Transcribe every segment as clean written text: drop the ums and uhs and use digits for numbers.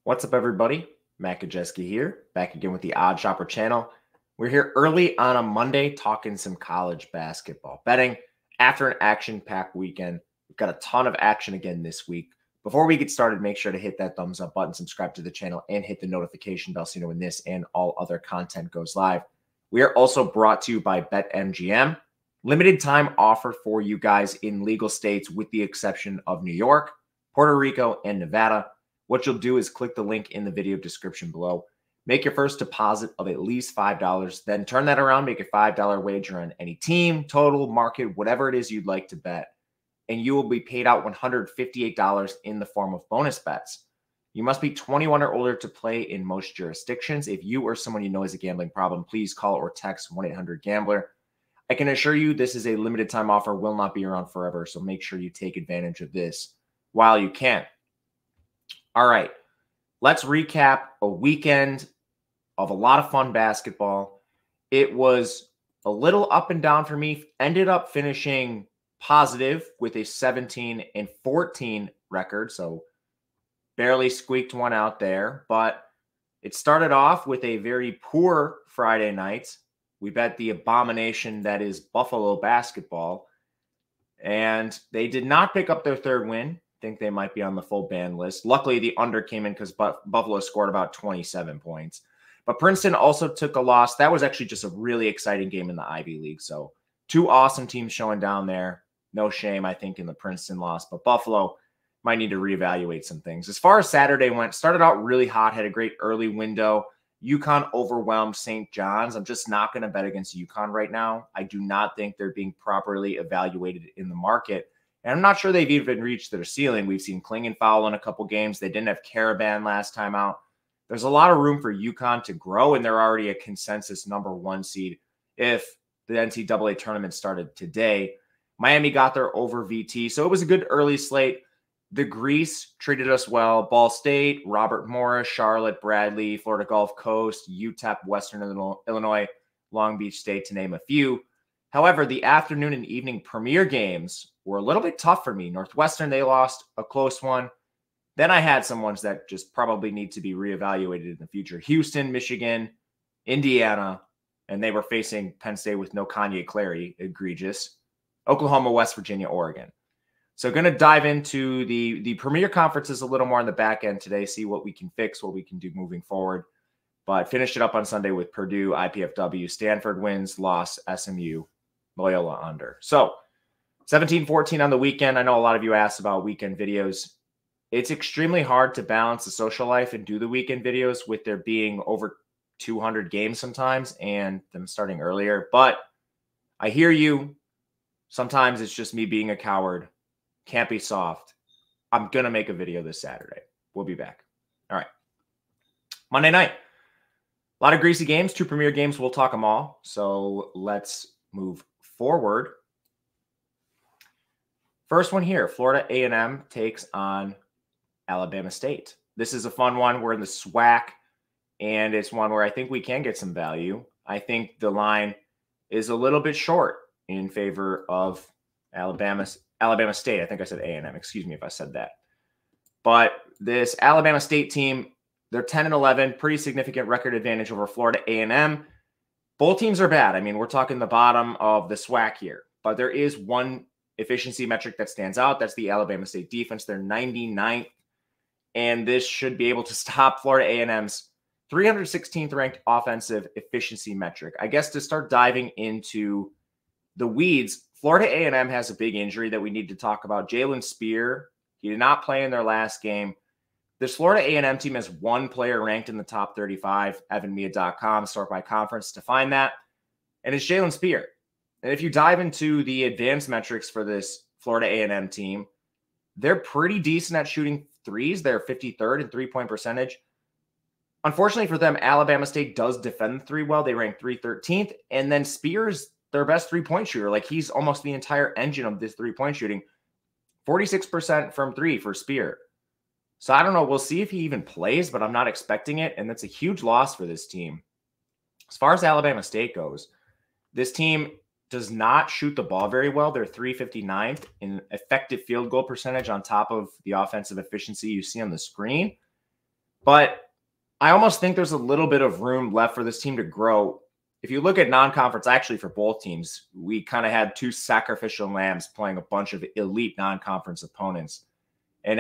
What's up, everybody? Gajewski here, back again with the Odd Shopper channel. We're here early on a Monday talking some college basketball betting after an action-packed weekend. We've got a ton of action again this week. Before we get started, make sure to hit that thumbs up button, subscribe to the channel, and hit the notification bell so you know when this and all other content goes live. We are also brought to you by BetMGM. Limited time offer for you guys in legal states with the exception of New York, Puerto Rico, and Nevada. What you'll do is click the link in the video description below. Make your first deposit of at least $5. Then turn that around, make a $5 wager on any team, total, market, whatever it is you'd like to bet. And you will be paid out $158 in the form of bonus bets. You must be 21 or older to play in most jurisdictions. If you or someone you know has a gambling problem, please call or text 1-800-GAMBLER. I can assure you this is a limited time offer, will not be around forever, so make sure you take advantage of this while you can. All right, let's recap a weekend of a lot of fun basketball. It was a little up and down for me. Ended up finishing positive with a 17-14 record, so barely squeaked one out there. But it started off with a very poor Friday night. We bet the abomination that is Buffalo basketball, and they did not pick up their third win. Think they might be on the full ban list. Luckily, the under came in because Buffalo scored about 27 points. But Princeton also took a loss. That was actually just a really exciting game in the Ivy League. So two awesome teams showing down there. No shame, I think, in the Princeton loss. But Buffalo might need to reevaluate some things. As far as Saturday went, started out really hot, had a great early window. UConn overwhelmed St. John's. I'm just not going to bet against UConn right now. I do not think they're being properly evaluated in the market. And I'm not sure they've even reached their ceiling. We've seen Klingon foul in a couple games. They didn't have Caravan last time out. There's a lot of room for UConn to grow, and they're already a consensus #1 seed if the NCAA tournament started today. Miami got there over VT, so it was a good early slate. The Grease treated us well. Ball State, Robert Morris, Charlotte, Bradley, Florida Gulf Coast, UTEP, Western Illinois, Long Beach State, to name a few. However, the afternoon and evening premier games were a little bit tough for me. Northwestern, they lost a close one. Then I had some ones that just probably need to be reevaluated in the future. Houston, Michigan, Indiana, and they were facing Penn State with no Kanye Clary, egregious. Oklahoma, West Virginia, Oregon. So going to dive into the premier conferences a little more on the back end today, see what we can fix, what we can do moving forward. But finished it up on Sunday with Purdue, IPFW, Stanford wins, loss, SMU, Loyola under. So 17-14 on the weekend. I know a lot of you asked about weekend videos. It's extremely hard to balance the social life and do the weekend videos with there being over 200 games sometimes and them starting earlier. But I hear you. Sometimes it's just me being a coward. Can't be soft. I'm going to make a video this Saturday. We'll be back. All right. Monday night. A lot of greasy games. Two premier games. We'll talk them all. So let's move forward. First one here, Florida A&M takes on Alabama State. This is a fun one. We're in the SWAC, and it's one where I think we can get some value. I think the line is a little bit short in favor of Alabama State. I think I said A&M. Excuse me if I said that. But this Alabama State team, they're 10-11, pretty significant record advantage over Florida A&M. Both teams are bad. I mean, we're talking the bottom of the SWAC here. But there is one efficiency metric that stands out. That's the Alabama State defense. They're 99th. And this should be able to stop Florida A&M's 316th ranked offensive efficiency metric. I guess to start diving into the weeds, Florida A&M has a big injury that we need to talk about. Jalen Spear, he did not play in their last game. This Florida A&M team has one player ranked in the top 35, evanmedia.com, sort by conference to find that, and it's Jalen Spear. And if you dive into the advanced metrics for this Florida A&M team, they're pretty decent at shooting threes. They're 53rd in three-point percentage. Unfortunately for them, Alabama State does defend the three well. They rank 313th, and then Spear's their best three-point shooter. Like, he's almost the entire engine of this three-point shooting. 46% from three for Spear. So I don't know. We'll see if he even plays, but I'm not expecting it, and that's a huge loss for this team. As far as Alabama State goes, this team does not shoot the ball very well. They're 359th in effective field goal percentage on top of the offensive efficiency you see on the screen. But I almost think there's a little bit of room left for this team to grow. If you look at non-conference, actually for both teams, we kind of had two sacrificial lambs playing a bunch of elite non-conference opponents. And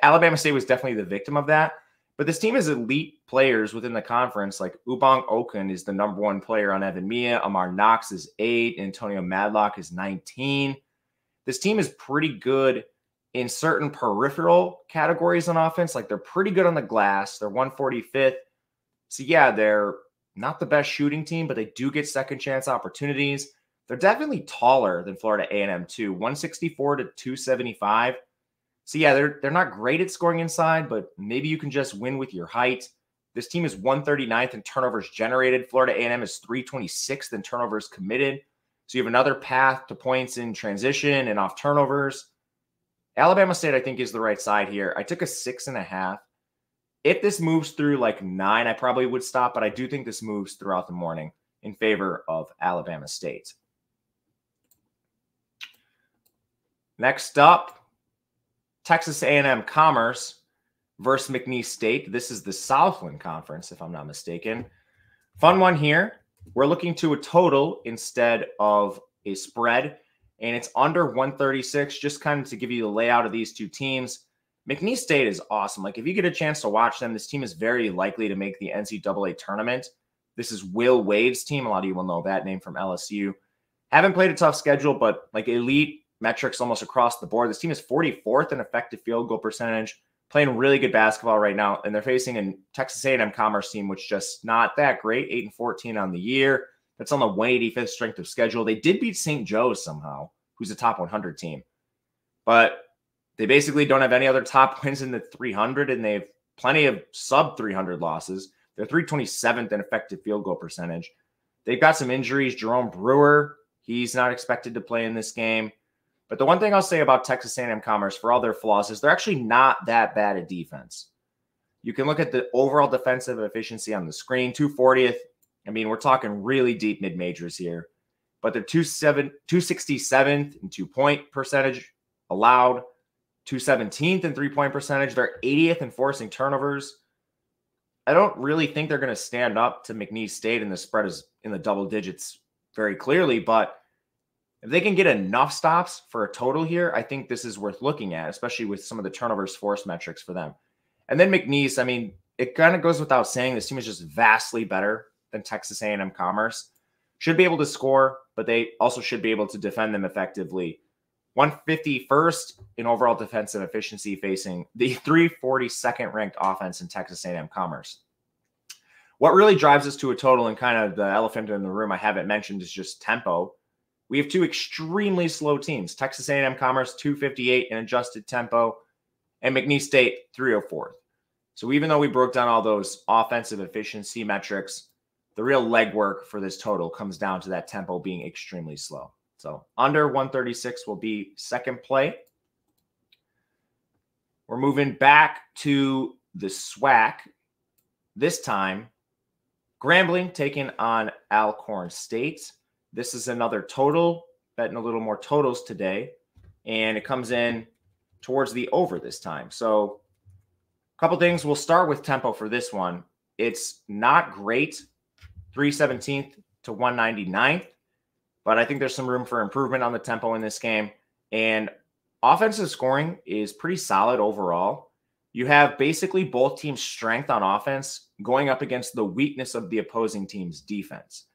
Alabama State was definitely the victim of that. But this team has elite players within the conference. Like Ubong Okun is the #1 player on Evan Mia. Amar Knox is 8. Antonio Madlock is 19. This team is pretty good in certain peripheral categories on offense. Like they're pretty good on the glass. They're 145th. So yeah, they're not the best shooting team, but they do get second chance opportunities. They're definitely taller than Florida A&M too, 164 to 275. So yeah, they're not great at scoring inside, but maybe you can just win with your height. This team is 139th in turnovers generated. Florida A&M is 326th in turnovers committed. So you have another path to points in transition and off turnovers. Alabama State, I think, is the right side here. I took a 6.5. If this moves through like 9, I probably would stop, but I do think this moves throughout the morning in favor of Alabama State. Next up, Texas A&M Commerce versus McNeese State. This is the Southland Conference, if I'm not mistaken. Fun one here. We're looking to a total instead of a spread, and it's under 136, just kind of to give you the layout of these two teams. McNeese State is awesome. Like, if you get a chance to watch them, this team is very likely to make the NCAA tournament. This is Will Wade's team. A lot of you will know that name from LSU. Haven't played a tough schedule, but like elite metrics almost across the board. This team is 44th in effective field goal percentage, playing really good basketball right now, and they're facing a Texas A&M Commerce team, which just not that great, 8-14 on the year. That's on the 185th strength of schedule. They did beat St. Joe's somehow, who's a top 100 team, but they basically don't have any other top wins in the 300, and they have plenty of sub 300 losses. They're 327th in effective field goal percentage. They've got some injuries. Jerome Brewer, he's not expected to play in this game. But the one thing I'll say about Texas A&M Commerce, for all their flaws, is they're actually not that bad at defense. You can look at the overall defensive efficiency on the screen, 240th. I mean, we're talking really deep mid-majors here. But they're 267th in two-point percentage allowed, 217th in three-point percentage. They're 80th in forcing turnovers. I don't really think they're going to stand up to McNeese State, and the spread is in the double digits very clearly, but if they can get enough stops for a total here, I think this is worth looking at, especially with some of the turnovers forced metrics for them. And then McNeese, I mean, it kind of goes without saying, this team is just vastly better than Texas A&M Commerce. Should be able to score, but they also should be able to defend them effectively. 151st in overall defensive efficiency, facing the 342nd ranked offense in Texas A&M Commerce. What really drives us to a total, and kind of the elephant in the room I haven't mentioned, is just tempo. We have two extremely slow teams, Texas A&M Commerce 258 in adjusted tempo, and McNeese State 304th. So even though we broke down all those offensive efficiency metrics, the real legwork for this total comes down to that tempo being extremely slow. So under 136 will be second play. We're moving back to the SWAC. This time, Grambling taking on Alcorn State. This is another total, betting a little more totals today, and it comes in towards the over this time. So a couple things. We'll start with tempo for this one. It's not great, 317th to 199th, but I think there's some room for improvement on the tempo in this game. And offensive scoring is pretty solid overall. You have basically both teams' strength on offense going up against the weakness of the opposing team's defense.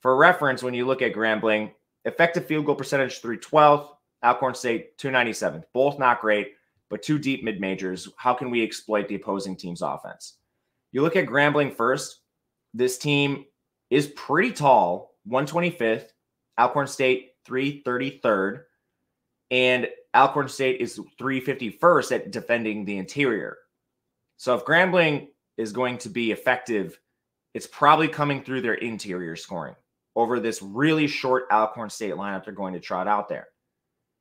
For reference, when you look at Grambling, effective field goal percentage 312th, Alcorn State 297th. Both not great, but two deep mid-majors. How can we exploit the opposing team's offense? You look at Grambling first. This team is pretty tall, 125th. Alcorn State 333rd. And Alcorn State is 351st at defending the interior. So if Grambling is going to be effective, it's probably coming through their interior scoring over this really short Alcorn State lineup they're going to trot out there.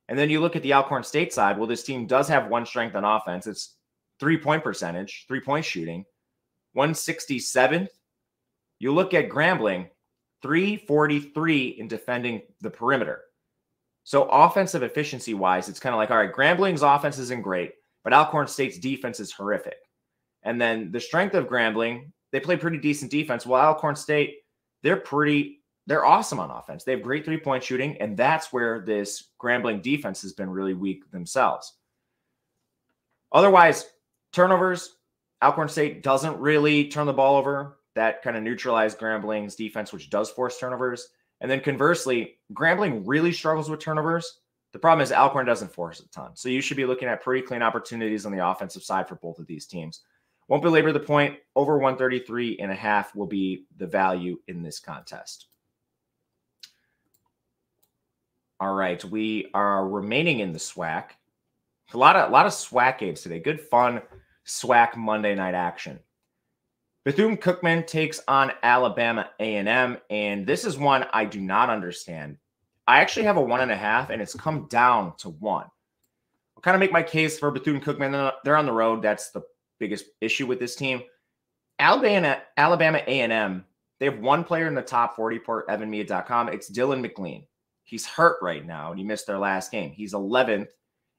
And then you look at the Alcorn State side. Well, this team does have one strength on offense. It's three-point percentage, three-point shooting, 167th. You look at Grambling, 343 in defending the perimeter. So offensive efficiency-wise, it's kind of like, all right, Grambling's offense isn't great, but Alcorn State's defense is horrific. And then the strength of Grambling, they play pretty decent defense. While Alcorn State, they're awesome on offense. They have great three-point shooting, and that's where this Grambling defense has been really weak themselves. Otherwise, turnovers, Alcorn State doesn't really turn the ball over. That kind of neutralized Grambling's defense, which does force turnovers. And then conversely, Grambling really struggles with turnovers. The problem is Alcorn doesn't force a ton. So you should be looking at pretty clean opportunities on the offensive side for both of these teams. Won't belabor the point. Over 133.5 will be the value in this contest. All right, we are remaining in the SWAC. A lot of SWAC games today. Good, fun SWAC Monday night action. Bethune-Cookman takes on Alabama A&M, and this is one I do not understand. I actually have a 1.5, and it's come down to 1. I'll kind of make my case for Bethune-Cookman. They're on the road. That's the biggest issue with this team. Alabama A&M, they have one player in the top 40 per evanmedia.com. It's Dylan McLean. He's hurt right now, and he missed their last game. He's 11th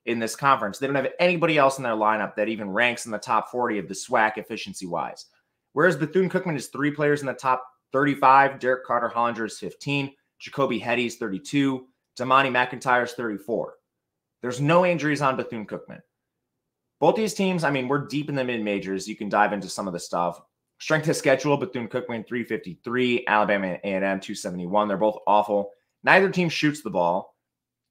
in this conference. They don't have anybody else in their lineup that even ranks in the top 40 of the SWAC efficiency-wise. Whereas Bethune-Cookman is 3 players in the top 35. Derek Carter-Hollinger is 15. Jacoby Hetty is 32. Damani McIntyre is 34. There's no injuries on Bethune-Cookman. Both these teams, I mean, we're deep in the mid-majors. You can dive into some of the stuff. Strength of schedule, Bethune-Cookman 353, Alabama A&M 271. They're both awful. Neither team shoots the ball.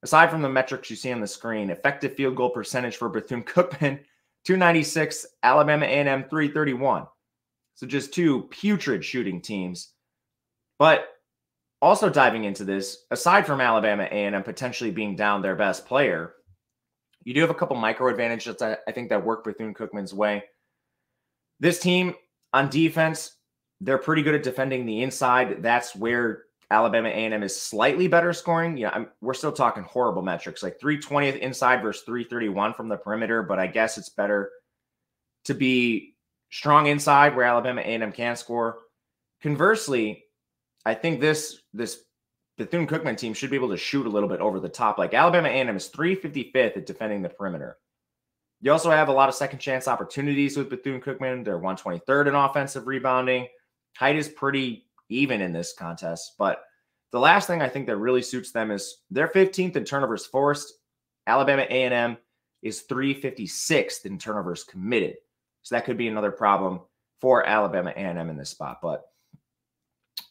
Aside from the metrics you see on the screen, effective field goal percentage for Bethune-Cookman 296, Alabama A&M 331. So just two putrid shooting teams. But also diving into this, aside from Alabama A&M potentially being down their best player, you do have a couple micro advantages I think that work Bethune-Cookman's way. This team on defense, they're pretty good at defending the inside. That's where Alabama A&M is slightly better scoring. Yeah, we're still talking horrible metrics, like 320th inside versus 331 from the perimeter, but I guess it's better to be strong inside where Alabama A&M can score. Conversely, I think this Bethune-Cookman team should be able to shoot a little bit over the top. Like Alabama A&M is 355th at defending the perimeter. You also have a lot of second chance opportunities with Bethune-Cookman. They're 123rd in offensive rebounding. Height is pretty even in this contest. But the last thing I think that really suits them is they're 15th in turnovers forced. Alabama A&M is 356th in turnovers committed. So that could be another problem for Alabama A&M in this spot. But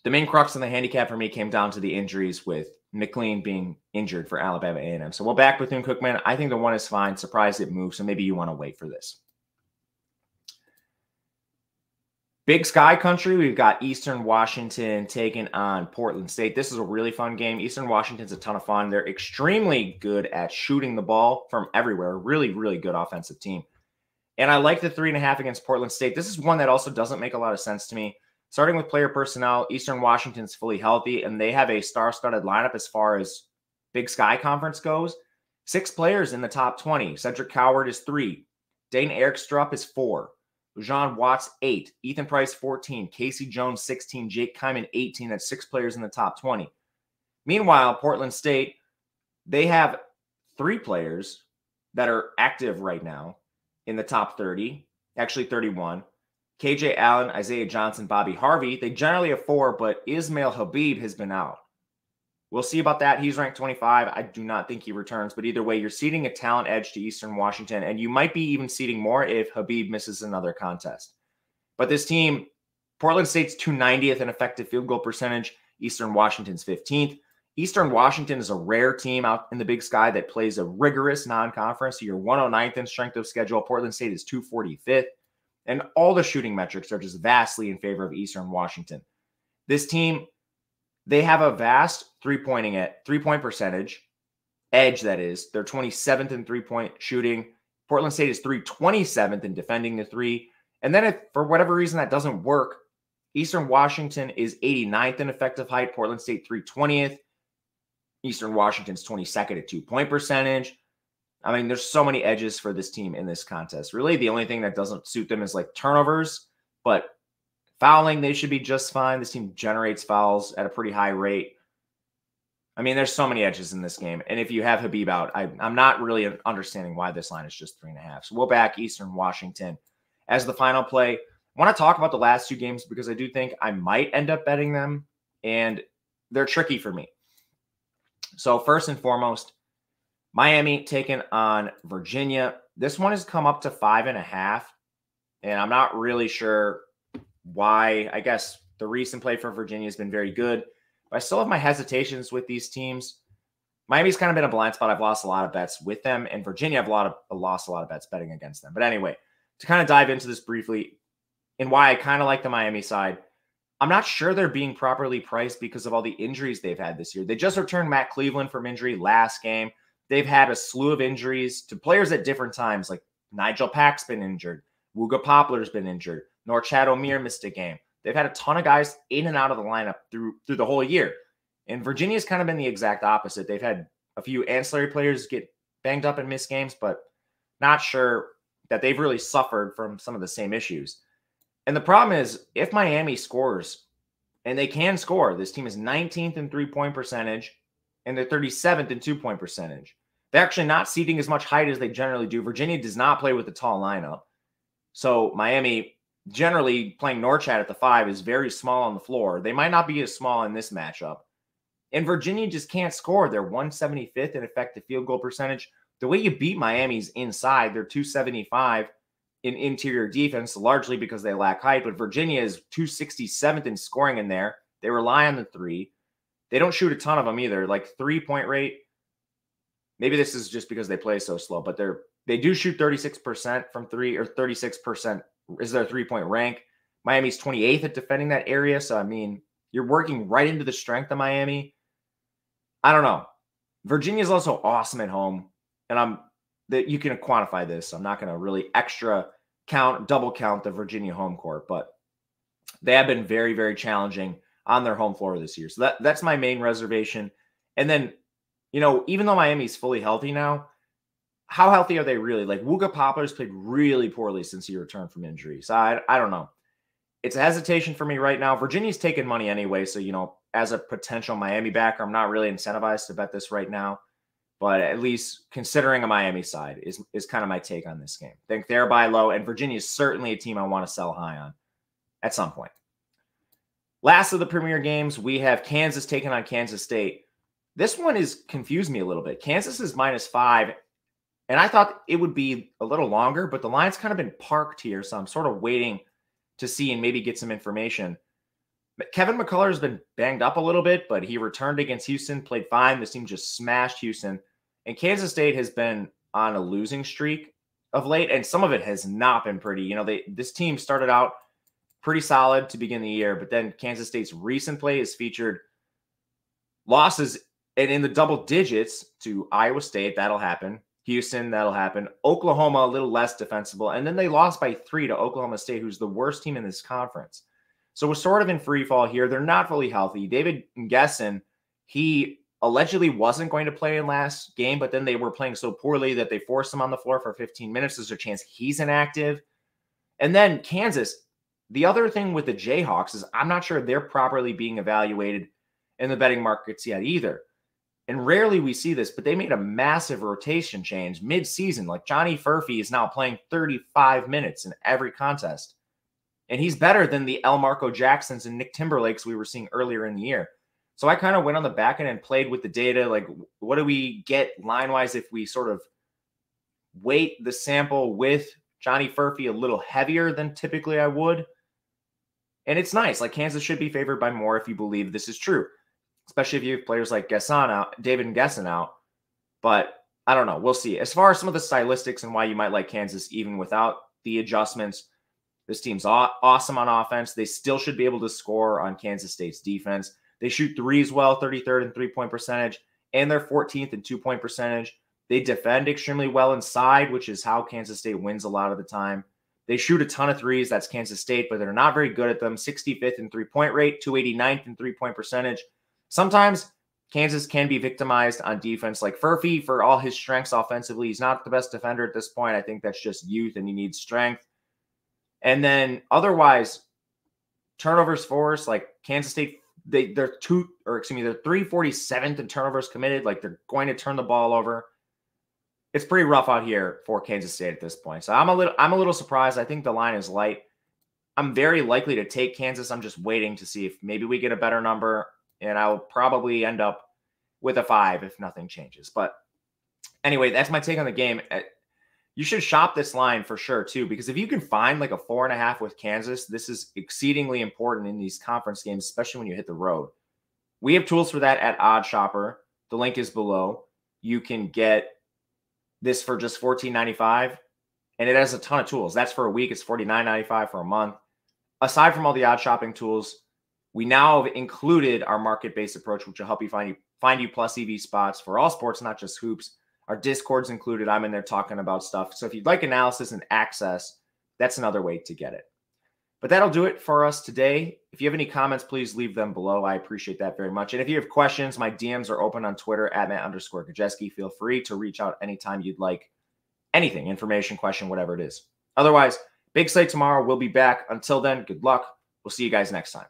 the main crux of the handicap for me came down to the injuries with McLean being injured for Alabama A&M. So we'll back Bethune-Cookman. I think the 1 is fine. Surprised it moved, so maybe you want to wait for this. Big Sky Country, we've got Eastern Washington taking on Portland State. This is a really fun game. Eastern Washington's a ton of fun. They're extremely good at shooting the ball from everywhere. Really, really good offensive team. And I like the 3.5 against Portland State. This is one that also doesn't make a lot of sense to me. Starting with player personnel, Eastern Washington's fully healthy, and they have a star-studded lineup as far as Big Sky Conference goes. 6 players in the top 20. Cedric Coward is 3. Dane Erikstrup is 4. Lujan Watts, 8. Ethan Price, 14. Casey Jones, 16. Jake Kyman, 18. That's 6 players in the top 20. Meanwhile, Portland State, they have 3 players that are active right now in the top 30. Actually, 31. KJ Allen, Isaiah Johnson, Bobby Harvey. They generally have 4, but Ismail Habib has been out. We'll see about that. He's ranked 25. I do not think he returns, but either way, you're ceding a talent edge to Eastern Washington, and you might be even ceding more if Habib misses another contest. But this team, Portland State's 290th in effective field goal percentage. Eastern Washington's 15th. Eastern Washington is a rare team out in the Big Sky that plays a rigorous non-conference. So you're 109th in strength of schedule. Portland State is 245th. And all the shooting metrics are just vastly in favor of Eastern Washington. This team, they have a vast three-point percentage edge, that is. They're 27th in three-point shooting. Portland State is 327th in defending the 3. And then if for whatever reason that doesn't work, Eastern Washington is 89th in effective height. Portland State 320th. Eastern Washington's 22nd at 2-point percentage. I mean, there's so many edges for this team in this contest. Really, the only thing that doesn't suit them is like turnovers, but fouling, they should be just fine. This team generates fouls at a pretty high rate. I mean, there's so many edges in this game. And if you have Habib out, I'm not really understanding why this line is just 3.5. So we'll back Eastern Washington as the final play. I want to talk about the last two games because I do think I might end up betting them, and they're tricky for me. So first and foremost, Miami taking on Virginia. This one has come up to 5.5, and I'm not really sure why. I guess the recent play for Virginia has been very good, but I still have my hesitations with these teams. Miami's kind of been a blind spot. I've lost a lot of bets with them, and Virginia, I've lost a lot of bets betting against them. But anyway, to kind of dive into this briefly and why I kind of like the Miami side, I'm not sure they're being properly priced because of all the injuries they've had this year. They just returned Matt Cleveland from injury last game. They've had a slew of injuries to players at different times, like Nigel Pack's been injured. Wooga Poplar's been injured. Norchad O'Meara missed a game. They've had a ton of guys in and out of the lineup through the whole year. And Virginia's kind of been the exact opposite. They've had a few ancillary players get banged up and miss games, but not sure that they've really suffered from some of the same issues. And the problem is, if Miami scores, and they can score, this team is 19th in three-point percentage, and they're 37th in two-point percentage. They're actually not ceding as much height as they generally do. Virginia does not play with a tall lineup. So Miami, generally playing Norchad at the 5, is very small on the floor. They might not be as small in this matchup. And Virginia just can't score. They're 175th in effective field goal percentage. The way you beat Miami's inside, they're 275 in interior defense, largely because they lack height. But Virginia is 267th in scoring in there. They rely on the 3. They don't shoot a ton of them either. Like 3-point rate, maybe this is just because they play so slow, but they do shoot 36% from 3, or 36% is their 3-point rank. Miami's 28th at defending that area. So, I mean, you're working right into the strength of Miami. I don't know. Virginia is also awesome at home, and you can quantify this. So I'm not going to really double count the Virginia home court, but they have been very, very challenging on their home floor this year. So that's my main reservation. And then, even though Miami's fully healthy now, how healthy are they really? Like, Wooga Poplar's played really poorly since he returned from injury. So I don't know. It's a hesitation for me right now. Virginia's taking money anyway. So, as a potential Miami backer, I'm not really incentivized to bet this right now. But at least considering a Miami side is kind of my take on this game. I think they're buy low, and Virginia is certainly a team I want to sell high on at some point. Last of the premier games, we have Kansas taking on Kansas State. This one is confused me a little bit. Kansas is -5, and I thought it would be a little longer, but the line's kind of been parked here, so I'm sort of waiting to see and maybe get some information. But Kevin McCullough has been banged up a little bit, but he returned against Houston, played fine. This team just smashed Houston. And Kansas State has been on a losing streak of late, and some of it has not been pretty. This team started out pretty solid to begin the year, but then Kansas State's recent play has featured losses and in the double digits to Iowa State. That'll happen. Houston, that'll happen. Oklahoma, a little less defensible. And then they lost by 3 to Oklahoma State, who's the worst team in this conference. So we're sort of in free fall here. They're not fully healthy. David Ngesson, he allegedly wasn't going to play in last game, but then they were playing so poorly that they forced him on the floor for 15 minutes. There's a chance he's inactive. And then Kansas, the other thing with the Jayhawks is I'm not sure they're properly being evaluated in the betting markets yet either. And rarely we see this, but they made a massive rotation change mid-season. Like, Johnny Furphy is now playing 35 minutes in every contest. And he's better than the El Marco Jacksons and Nick Timberlakes we were seeing earlier in the year. So I kind of went on the back end and played with the data. Like, what do we get line-wise if we sort of weight the sample with Johnny Furphy a little heavier than typically I would? And it's nice. Like, Kansas should be favored by more if you believe this is true, especially if you have players like David Ngesson out. But I don't know. We'll see. As far as some of the stylistics and why you might like Kansas even without the adjustments, this team's awesome on offense. They still should be able to score on Kansas State's defense. They shoot threes well, 33rd in three-point percentage, and they're 14th in two-point percentage. They defend extremely well inside, which is how Kansas State wins a lot of the time. They shoot a ton of threes. That's Kansas State, but they're not very good at them. 65th in three-point rate, 289th in three-point percentage. Sometimes Kansas can be victimized on defense. Like Furphy, for all his strengths offensively, he's not the best defender at this point. I think that's just youth, and he needs strength. And then otherwise, turnovers forced, like Kansas State, they're 347th in turnovers committed. Like, they're going to turn the ball over. it's pretty rough out here for Kansas State at this point. So I'm a little surprised. I think the line is light. I'm very likely to take Kansas. I'm just waiting to see if maybe we get a better number, and I'll probably end up with a 5 if nothing changes. But anyway, that's my take on the game. You should shop this line for sure too, because if you can find like a 4.5 with Kansas, this is exceedingly important in these conference games, especially when you hit the road. We have tools for that at Odd Shopper. The link is below. You can get this for just $14.95, and it has a ton of tools. That's for a week. It's $49.95 for a month. Aside from all the odd shopping tools, we now have included our market-based approach, which will help you find you plus EV spots for all sports, not just hoops. Our Discord's included. I'm in there talking about stuff. So if you'd like analysis and access, that's another way to get it. But that'll do it for us today. If you have any comments, please leave them below. I appreciate that very much. And if you have questions, my DMs are open on Twitter at @Matt_Gajewski. Feel free to reach out anytime you'd like anything, information, question, whatever it is. Otherwise, big slate tomorrow. We'll be back. Until then, good luck. We'll see you guys next time.